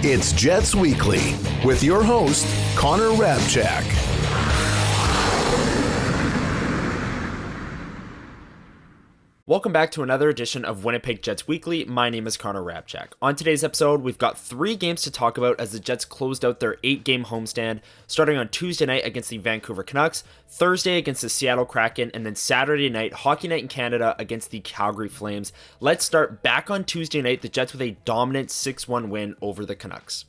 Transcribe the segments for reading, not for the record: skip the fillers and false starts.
It's Jets Weekly with your host, Connor Hrabchak. Welcome back to another edition of Winnipeg Jets Weekly. My name is Connor Hrabchak. On today's episode, we've got 3 games to talk about as the Jets closed out their 8-game homestand, starting on Tuesday night against the Vancouver Canucks, Thursday against the Seattle Kraken, and then Saturday night, Hockey Night in Canada against the Calgary Flames. Let's start back on Tuesday night, the Jets with a dominant 6-1 win over the Canucks.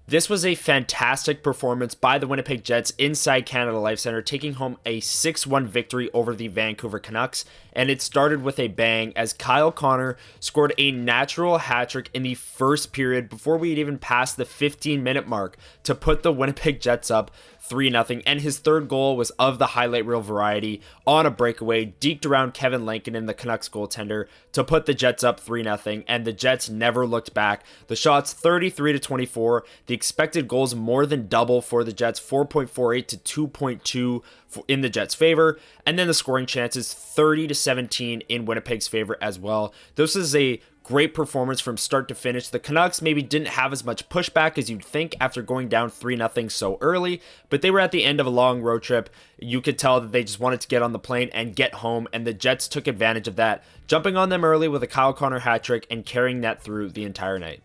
This was a fantastic performance by the Winnipeg Jets inside Canada Life Centre, taking home a 6-1 victory over the Vancouver Canucks, and it started with a bang as Kyle Connor scored a natural hat-trick in the first period before we had even passed the 15-minute mark to put the Winnipeg Jets up 3-0, and his third goal was of the highlight reel variety on a breakaway, deked around Kevin Lankinen, the Canucks goaltender, to put the Jets up 3-0, and the Jets never looked back. The shots 33-24, the expected goals more than double for the Jets, 4.48 to 2.2 in the Jets' favor, and then the scoring chances 30-17 in Winnipeg's favor as well. This is a great performance from start to finish. The Canucks maybe didn't have as much pushback as you'd think after going down 3-0 so early, but they were at the end of a long road trip. You could tell that they just wanted to get on the plane and get home, and the Jets took advantage of that, jumping on them early with a Kyle Connor hat trick and carrying that through the entire night.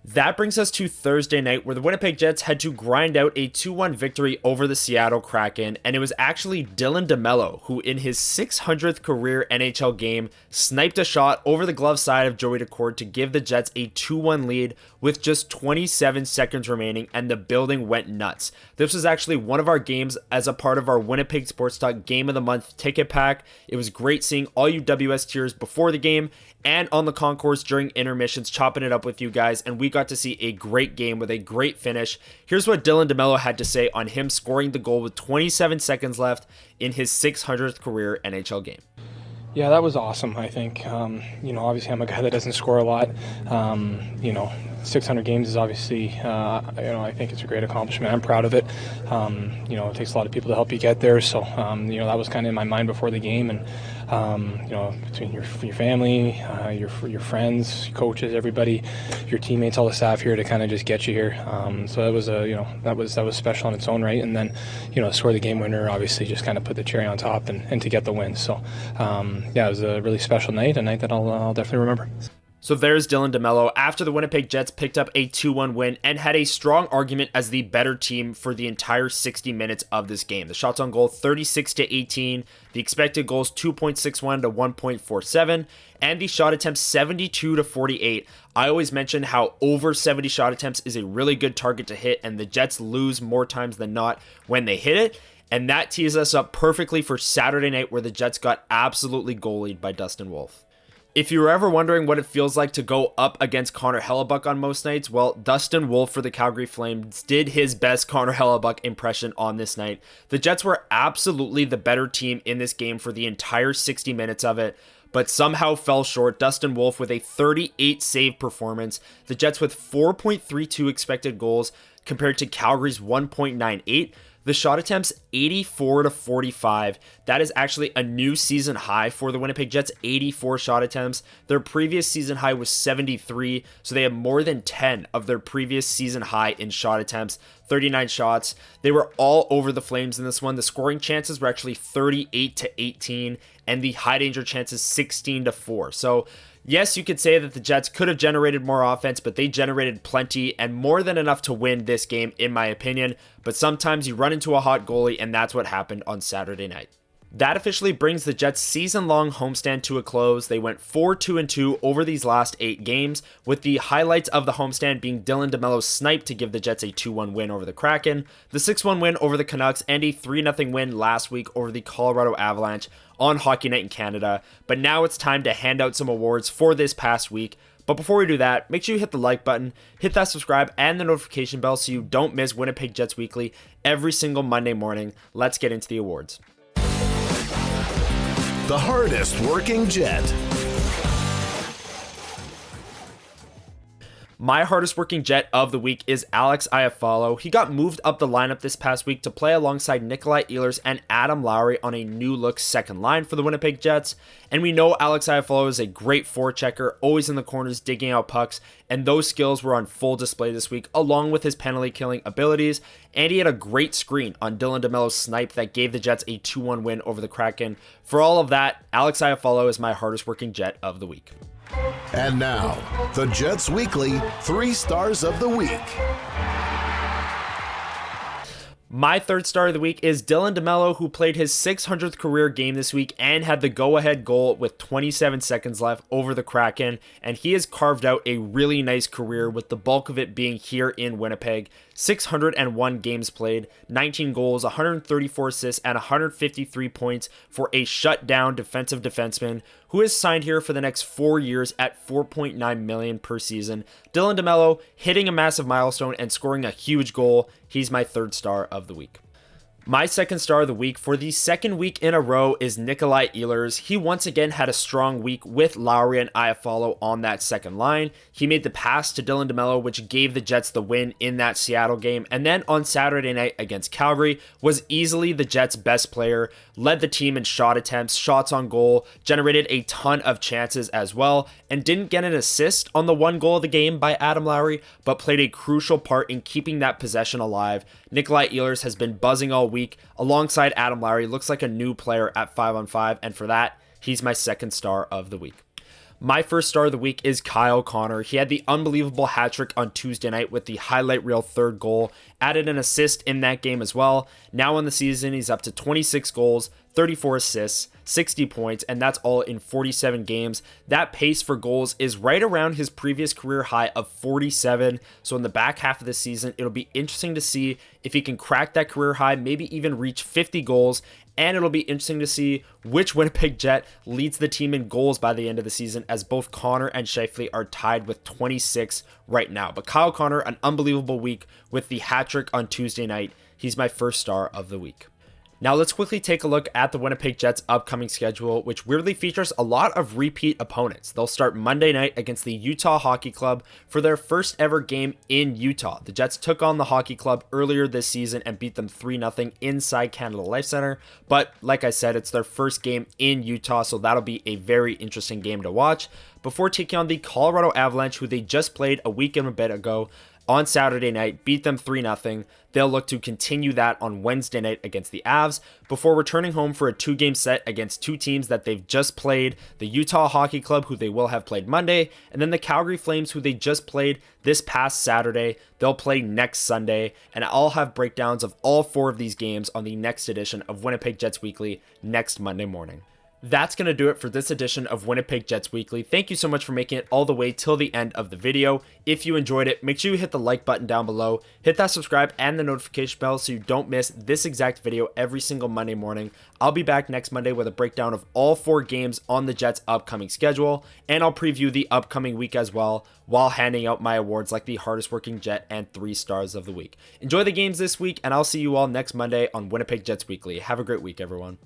That brings us to Thursday night, where the Winnipeg Jets had to grind out a 2-1 victory over the Seattle Kraken, and it was actually Dylan DeMello who, in his 600th career NHL game, sniped a shot over the glove side of Joey Daccord to give the Jets a 2-1 lead with just 27 seconds remaining, and the building went nuts. This was actually one of our games as a part of our Winnipeg Sports Talk Game of the Month ticket pack. It was great seeing all you WS tiers before the game and on the concourse during intermissions, chopping it up with you guys, and we got to see a great game with a great finish. Here's what Dylan DeMello had to say on him scoring the goal with 27 seconds left in his 600th career NHL game. Yeah, that was awesome, I think. Obviously I'm a guy that doesn't score a lot. 600 games is obviously, I think it's a great accomplishment. I'm proud of it. It takes a lot of people to help you get there. So, that was kind of in my mind before the game. And, between your family, your friends, coaches, everybody, your teammates, all the staff here to kind of just get you here. So it was that was special in its own right. And then, score the game winner, obviously just kind of put the cherry on top and to get the win. So, it was a really special night, a night that I'll definitely remember. So there's Dylan DeMello after the Winnipeg Jets picked up a 2-1 win and had a strong argument as the better team for the entire 60 minutes of this game. The shots on goal 36-18, the expected goals 2.61 to 1.47, and the shot attempts 72-48. I always mention how over 70 shot attempts is a really good target to hit, and the Jets lose more times than not when they hit it. And that tees us up perfectly for Saturday night, where the Jets got absolutely goalied by Dustin Wolf. If you were ever wondering what it feels like to go up against Connor Hellebuyck on most nights, well, Dustin Wolf for the Calgary Flames did his best Connor Hellebuyck impression on this night. The Jets were absolutely the better team in this game for the entire 60 minutes of it, but somehow fell short. Dustin Wolf with a 38 save performance. The Jets with 4.32 expected goals compared to Calgary's 1.98. The shot attempts 84-45. That is actually a new season high for the Winnipeg Jets, 84 shot attempts. Their previous season high was 73, so they have more than 10 of their previous season high in shot attempts, 39 shots. They were all over the Flames in this one. The scoring chances were actually 38-18, and the high danger chances 16-4. So yes, you could say that the Jets could have generated more offense, but they generated plenty and more than enough to win this game, in my opinion. But sometimes you run into a hot goalie, and that's what happened on Saturday night. That officially brings the Jets' season-long homestand to a close. They went 4-2-2 over these last 8 games, with the highlights of the homestand being Dylan DeMello's snipe to give the Jets a 2-1 win over the Kraken, the 6-1 win over the Canucks, and a 3-0 win last week over the Colorado Avalanche on Hockey Night in Canada. But now it's time to hand out some awards for this past week. But before we do that, make sure you hit the like button, hit that subscribe and the notification bell so you don't miss Winnipeg Jets Weekly every single Monday morning. Let's get into the awards. The hardest working Jet. My hardest working Jet of the week is Alex Iafallo. He got moved up the lineup this past week to play alongside Nikolai Ehlers and Adam Lowry on a new look second line for the Winnipeg Jets. And we know Alex Iafallo is a great forechecker, always in the corners digging out pucks, and those skills were on full display this week along with his penalty killing abilities. And he had a great screen on Dylan DeMello's snipe that gave the Jets a 2-1 win over the Kraken. For all of that, Alex Iafallo is my hardest working Jet of the week. And now, the Jets Weekly 3 Stars of the Week. My third star of the week is Dylan DeMello, who played his 600th career game this week and had the go-ahead goal with 27 seconds left over the Kraken, and he has carved out a really nice career with the bulk of it being here in Winnipeg. 601 games played, 19 goals, 134 assists, and 153 points for a shutdown defensive defenseman who is signed here for the next 4 years at $4.9 million per season. Dylan DeMello hitting a massive milestone and scoring a huge goal. He's my third star of the week. My second star of the week for the second week in a row is Nikolai Ehlers. He once again had a strong week with Lowry and Iafallo on that second line. He made the pass to Dylan DeMello, which gave the Jets the win in that Seattle game. And then on Saturday night against Calgary, was easily the Jets' best player, led the team in shot attempts, shots on goal, generated a ton of chances as well, and didn't get an assist on the one goal of the game by Adam Lowry, but played a crucial part in keeping that possession alive. Nikolai Ehlers has been buzzing all week alongside Adam Lowry. Looks like a new player at 5-on-5, and for that, he's my second star of the week. My first star of the week is Kyle Connor. He had the unbelievable hat trick on Tuesday night with the highlight reel third goal, added an assist in that game as well. Now in the season, he's up to 26 goals, 34 assists, 60 points, and that's all in 47 games. That pace for goals is right around his previous career high of 47. So in the back half of the season, it'll be interesting to see if he can crack that career high, maybe even reach 50 goals. And it'll be interesting to see which Winnipeg Jet leads the team in goals by the end of the season, as both Connor and Scheifele are tied with 26 right now. But Kyle Connor, an unbelievable week with the hat trick on Tuesday night. He's my first star of the week. Now let's quickly take a look at the Winnipeg Jets' upcoming schedule, which weirdly features a lot of repeat opponents. They'll start Monday night against the Utah Hockey Club for their first ever game in Utah. The Jets took on the Hockey Club earlier this season and beat them 3-0 inside Canada Life Center. But like I said, it's their first game in Utah, so that'll be a very interesting game to watch. Before taking on the Colorado Avalanche, who they just played a week and a bit ago, on Saturday night, beat them 3-0. They'll look to continue that on Wednesday night against the Avs before returning home for a 2-game set against two teams that they've just played, the Utah Hockey Club, who they will have played Monday, and then the Calgary Flames, who they just played this past Saturday. They'll play next Sunday, and I'll have breakdowns of all 4 of these games on the next edition of Winnipeg Jets Weekly next Monday morning. That's going to do it for this edition of Winnipeg Jets Weekly. Thank you so much for making it all the way till the end of the video. If you enjoyed it, make sure you hit the like button down below, hit that subscribe and the notification bell so you don't miss this exact video every single Monday morning. I'll be back next Monday with a breakdown of all 4 games on the Jets' upcoming schedule, and I'll preview the upcoming week as well while handing out my awards like the hardest working Jet and 3 stars of the week. Enjoy the games this week, and I'll see you all next Monday on Winnipeg Jets Weekly. Have a great week, everyone.